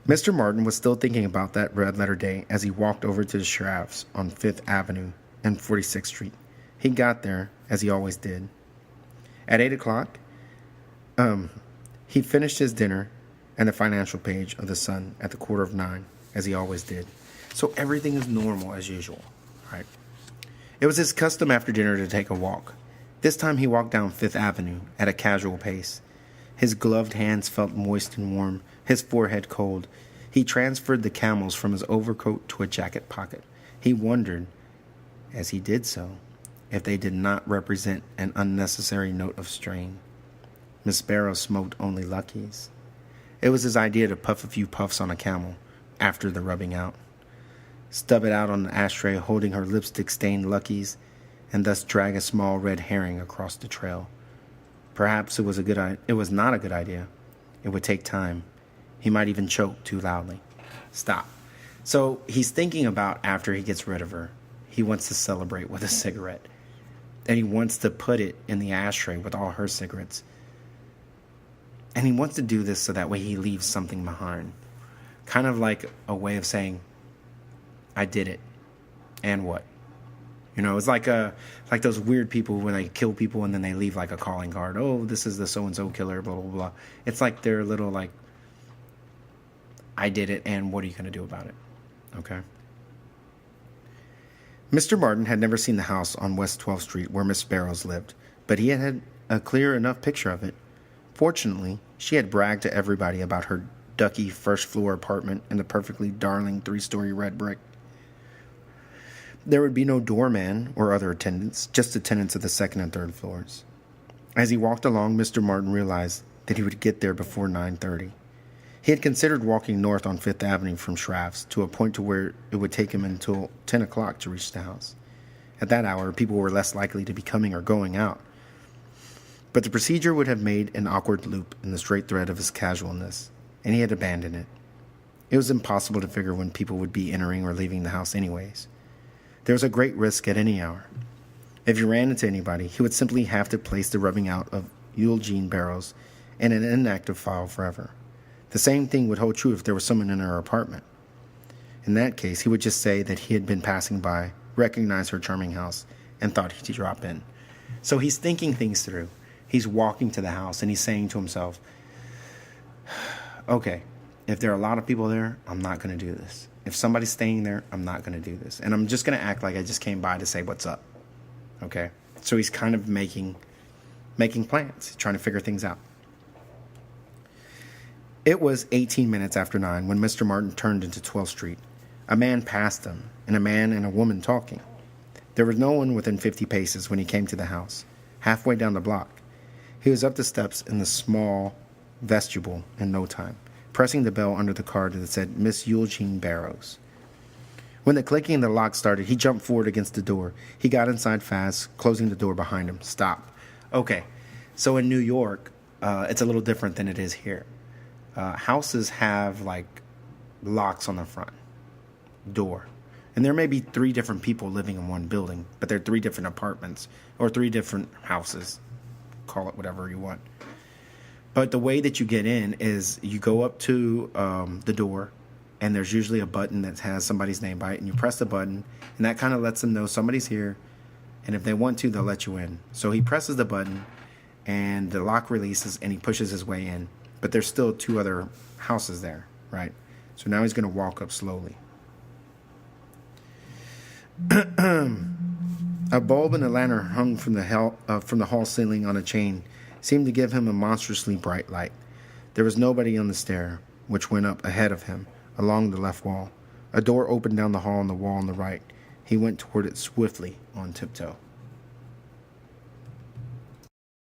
Mr. Martin was still thinking about that red-letter day as he walked over to the Shrav's on 5th Avenue and 46th Street. He got there, as he always did. At 8 o'clock, he finished his dinner and the financial page of the Sun at the 8:45, as he always did. So everything is normal as usual, right? It was his custom after dinner to take a walk. This time he walked down 5th Avenue at a casual pace. His gloved hands felt moist and warm, his forehead cold. He transferred the camels from his overcoat to a jacket pocket. He wondered, as he did so, if they did not represent an unnecessary note of strain. Miss Barrows smoked only Luckies. It was his idea to puff a few puffs on a Camel after the rubbing out, stub it out on the ashtray holding her lipstick-stained Luckies, and thus drag a small red herring across the trail. Perhaps it was not a good idea. It would take time. He might even choke too loudly. Stop. So he's thinking about after he gets rid of her. He wants to celebrate with a cigarette. And he wants to put it in the ashtray with all her cigarettes. And he wants to do this so that way he leaves something behind. Kind of like a way of saying, I did it. And what? You know, it's like those weird people when they kill people and then they leave like a calling card. Oh, this is the so-and-so killer, blah, blah, blah. It's like their little like, I did it, and what are you going to do about it? Okay? Mr. Martin had never seen the house on West 12th Street where Miss Barrows lived, but he had a clear enough picture of it. Fortunately, she had bragged to everybody about her ducky first-floor apartment in the perfectly darling 3-story red brick. There would be no doorman or other attendants, just the tenants of the second and third floors. As he walked along, Mr. Martin realized that he would get there before 9:30. He had considered walking north on 5th Avenue from Shrav's to a point to where it would take him until 10 o'clock to reach the house. At that hour, people were less likely to be coming or going out. But the procedure would have made an awkward loop in the straight thread of his casualness, and he had abandoned it. It was impossible to figure when people would be entering or leaving the house anyways. There was a great risk at any hour. If he ran into anybody, he would simply have to place the rubbing out of Eugene Barrows in an inactive file forever. The same thing would hold true if there was someone in her apartment. In that case, he would just say that he had been passing by, recognized her charming house, and thought he'd drop in. So he's thinking things through. He's walking to the house, and he's saying to himself, okay, if there are a lot of people there, I'm not going to do this. If somebody's staying there, I'm not going to do this. And I'm just going to act like I just came by to say what's up. Okay? So he's kind of making plans, trying to figure things out. It was 18 minutes after 9 when Mr. Martin turned into 12th Street. A man passed him, and a man and a woman talking. There was no one within 50 paces when he came to the house, halfway down the block. He was up the steps in the small vestibule in no time, pressing the bell under the card that said Miss Eugene Barrows. When the clicking of the lock started, he jumped forward against the door. He got inside fast, closing the door behind him. Stop. Okay, so in New York, it's a little different than it is here. Houses have like locks on the front door. And there may be 3 different people living in one building, but they're 3 different apartments or 3 different houses. Call it whatever you want. But the way that you get in is you go up to the door, and there's usually a button that has somebody's name by it, and you press the button, and that kind of lets them know somebody's here, and if they want to, they'll let you in. So he presses the button, and the lock releases, and he pushes his way in. But there's still 2 other houses there, right? So now he's going to walk up slowly. A bulb in a lantern hung from the hall ceiling on a chain seemed to give him a monstrously bright light. There was nobody on the stair, which went up ahead of him, along the left wall. A door opened down the hall on the wall on the right. He went toward it swiftly on tiptoe.